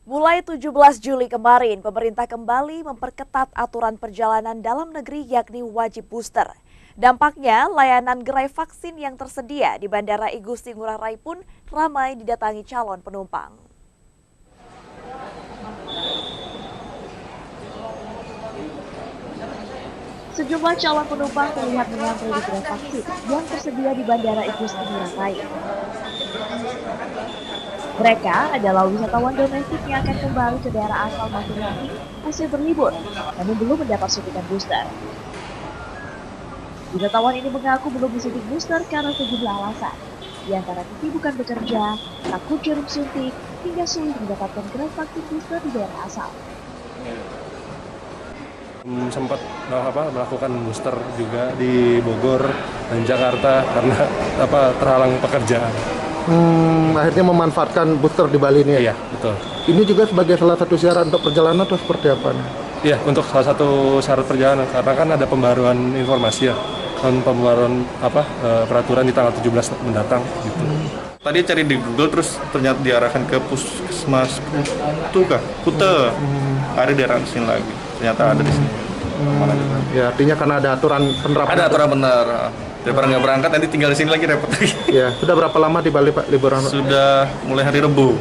Mulai 17 Juli kemarin, pemerintah kembali memperketat aturan perjalanan dalam negeri yakni wajib booster. Dampaknya, layanan gerai vaksin yang tersedia di Bandara I Gusti Ngurah Rai pun ramai didatangi calon penumpang. Sejumlah calon penumpang terlihat mengantri di gerai vaksin yang tersedia di Bandara I Gusti Ngurah Rai. Mereka adalah wisatawan domestik yang akan kembali ke daerah asal masing-masing hasil berlibur, namun belum mendapat suntikan booster. Wisatawan ini mengaku belum disuntik booster karena sejumlah alasan, di antara kesibukan bekerja, takut jarum suntik, hingga sulit mendapatkan gerai vaksin booster di daerah asal. Sempat melakukan booster juga di Bogor dan Jakarta karena terhalang pekerjaan. Akhirnya memanfaatkan booster di Bali ini ya? Iya, betul. Ini juga sebagai salah satu syarat untuk perjalanan atau seperti apa? Iya, untuk salah satu syarat perjalanan karena kan ada pembaruan informasi ya, kan pembaruan peraturan di tanggal 17 mendatang gitu. Tadi cari di Google terus ternyata diarahkan ke Puskesmas Kute. Ada diarahkan ke sini lagi. Ternyata ada di sini. Ya, artinya karena ada aturan penerapan. Ada aturan benar. Daripada nggak berangkat nanti tinggal di sini lagi repot lagi. Ya, sudah berapa lama di Bali Pak liburan? Sudah mulai hari Rabu.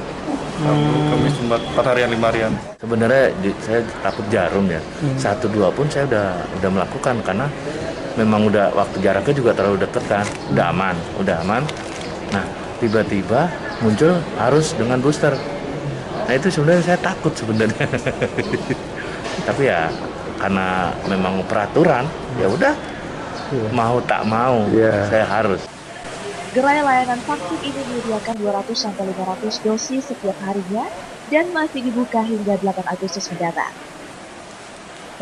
Kamis 4 harian 5 harian. Sebenarnya saya takut jarum ya. 1-2 pun saya udah melakukan karena memang udah waktu jaraknya juga terlalu dekat kan. Udah aman. Nah, tiba-tiba muncul harus dengan booster. Nah, itu sebenarnya saya takut sebenarnya. Tapi ya karena memang peraturan, ya udah mau tak mau saya harus. Gerai layanan vaksin ini menyediakan 200-500 dosis setiap harinya dan masih dibuka hingga 8 Agustus mendatang.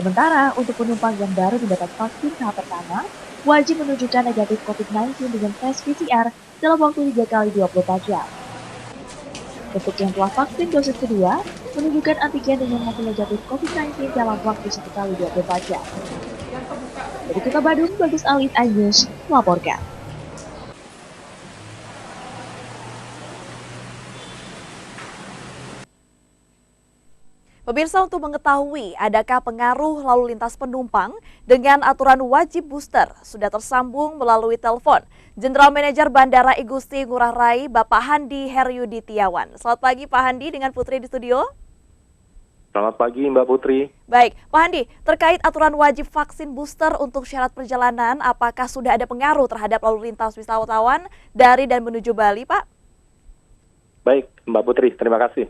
Sementara untuk penumpang yang baru mendapat vaksin tahap pertama, wajib menunjukkan negatif COVID-19 dengan tes PCR dalam waktu 3 kali 24 jam. Untuk yang telah vaksin dosis kedua, menunjukkan antigen dengan hasil negatif COVID-19 dalam waktu 1 kali 24 jam. Dari Kota Badung, Bagus Alit, iNews melaporkan. Pemirsa, untuk mengetahui adakah pengaruh lalu lintas penumpang dengan aturan wajib booster, sudah tersambung melalui telepon General Manager Bandara I Gusti Ngurah Rai, Bapak Handi Heryuditiawan. Selamat pagi Pak Handi dengan Putri di studio. Selamat pagi Mbak Putri. Baik, Pak Handi, terkait aturan wajib vaksin booster untuk syarat perjalanan, apakah sudah ada pengaruh terhadap lalu lintas wisatawan dari dan menuju Bali, Pak? Baik, Mbak Putri, terima kasih.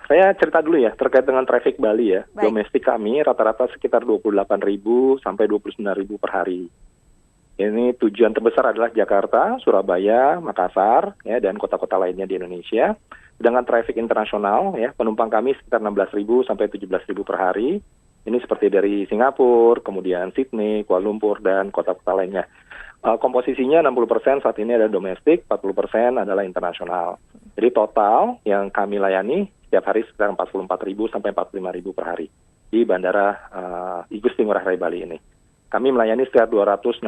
Saya cerita dulu ya terkait dengan traffic Bali ya. Baik. Domestik kami rata-rata sekitar 28.000 sampai 29.000 per hari. Ini tujuan terbesar adalah Jakarta, Surabaya, Makassar, ya, dan kota-kota lainnya di Indonesia. Sedangkan traffic internasional, ya, penumpang kami sekitar 16.000 sampai 17.000 per hari. Ini seperti dari Singapura, kemudian Sydney, Kuala Lumpur, dan kota-kota lainnya. Komposisinya 60% saat ini adalah domestik, 40% adalah internasional. Jadi total yang kami layani setiap hari sekitar 44.000 sampai 45.000 per hari di Bandara I Gusti Ngurah Rai Bali ini. Kami melayani sekitar 260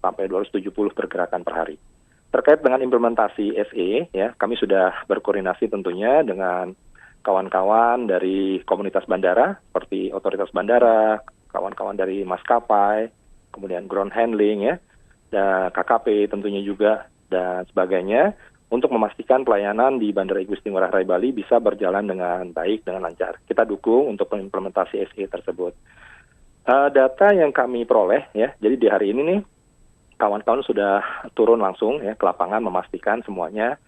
sampai 270 pergerakan per hari. Terkait dengan implementasi SE, ya, kami sudah berkoordinasi tentunya dengan kawan-kawan dari komunitas bandara, seperti otoritas bandara, kawan-kawan dari maskapai, kemudian ground handling, ya, dan KKP tentunya juga, dan sebagainya, untuk memastikan pelayanan di Bandara I Gusti Ngurah Rai Bali bisa berjalan dengan baik, dengan lancar. Kita dukung untuk implementasi SE tersebut. Data yang kami peroleh, ya, jadi di hari ini nih, kawan-kawan sudah turun langsung ya ke lapangan memastikan semuanya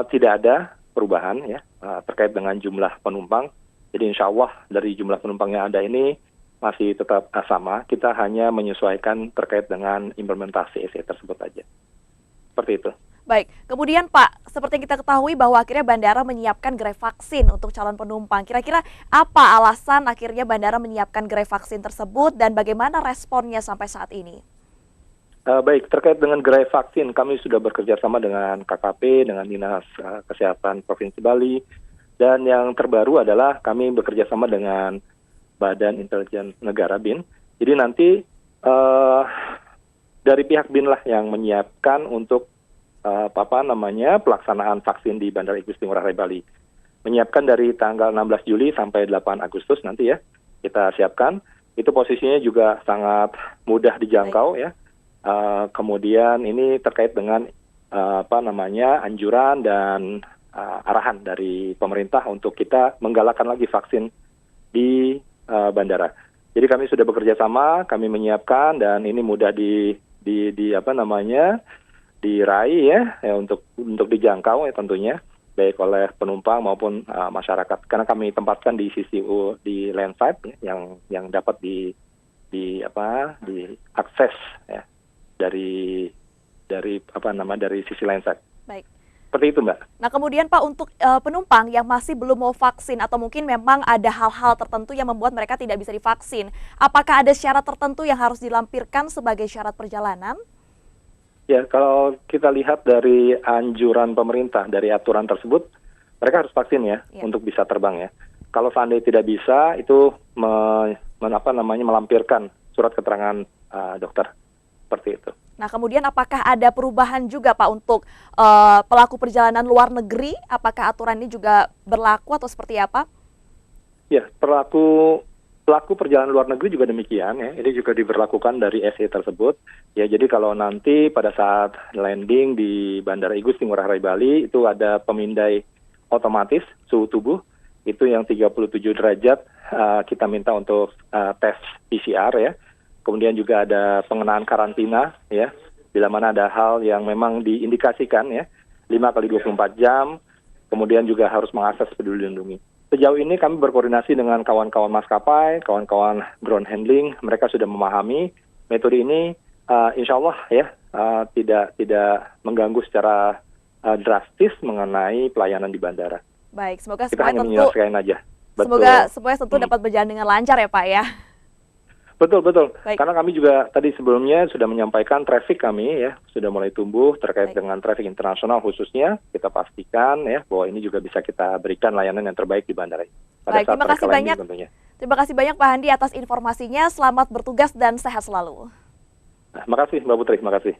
tidak ada perubahan ya terkait dengan jumlah penumpang. Jadi insya Allah dari jumlah penumpang yang ada ini masih tetap sama. Kita hanya menyesuaikan terkait dengan implementasi SE tersebut aja. Seperti itu. Baik, kemudian Pak, seperti yang kita ketahui bahwa akhirnya bandara menyiapkan gerai vaksin untuk calon penumpang. Kira-kira apa alasan akhirnya bandara menyiapkan gerai vaksin tersebut dan bagaimana responnya sampai saat ini? Baik, terkait dengan gerai vaksin, kami sudah bekerja sama dengan KKP, dengan Dinas Kesehatan Provinsi Bali, dan yang terbaru adalah kami bekerja sama dengan Badan Intelijen Negara BIN. Jadi nanti dari pihak BIN lah yang menyiapkan untuk pelaksanaan vaksin di Bandara I Gusti Ngurah Rai Bali. menyiapkan dari tanggal 16 Juli sampai 8 Agustus nanti ya, kita siapkan. Itu posisinya juga sangat mudah dijangkau ya. Kemudian ini terkait dengan anjuran dan arahan dari pemerintah untuk kita menggalakkan lagi vaksin di bandara. Jadi kami sudah bekerja sama, kami menyiapkan dan ini mudah diraih ya untuk dijangkau ya tentunya baik oleh penumpang maupun masyarakat. Karena kami tempatkan di sisi di landside ya, yang dapat diakses ya dari sisi landside. Baik. Seperti itu, Mbak. Nah, kemudian Pak, untuk penumpang yang masih belum mau vaksin atau mungkin memang ada hal-hal tertentu yang membuat mereka tidak bisa divaksin, apakah ada syarat tertentu yang harus dilampirkan sebagai syarat perjalanan? Ya, kalau kita lihat dari anjuran pemerintah, dari aturan tersebut, mereka harus vaksin ya untuk bisa terbang ya. Kalau seandainya tidak bisa, itu melampirkan surat keterangan dokter. Seperti itu. Nah, kemudian apakah ada perubahan juga Pak untuk pelaku perjalanan luar negeri? Apakah aturan ini juga berlaku atau seperti apa? Ya, pelaku perjalanan luar negeri juga demikian ya. Ini juga diberlakukan dari SE tersebut. Ya, jadi kalau nanti pada saat landing di Bandara Igusti Ngurah Rai Bali itu ada pemindai otomatis suhu tubuh itu yang 37 derajat kita minta untuk tes PCR ya. Kemudian juga ada pengenaan karantina ya, bila mana ada hal yang memang diindikasikan ya, 5x24 jam, kemudian juga harus mengakses Peduli Lindungi. Sejauh ini kami berkoordinasi dengan kawan-kawan maskapai, kawan-kawan ground handling, mereka sudah memahami metode ini, insya Allah ya, tidak mengganggu secara drastis mengenai pelayanan di bandara. Baik, semoga kita hanya menyelesaikan aja. Semoga tentu dapat berjalan dengan lancar ya Pak ya. Betul. Baik. Karena kami juga tadi sebelumnya sudah menyampaikan traffic kami ya sudah mulai tumbuh terkait dengan traffic internasional khususnya. Kita pastikan ya bahwa ini juga bisa kita berikan layanan yang terbaik di bandara. Baik, terima kasih banyak. Terima kasih banyak Pak Handi atas informasinya. Selamat bertugas dan sehat selalu. Terima kasih Mbak Putri, terima kasih.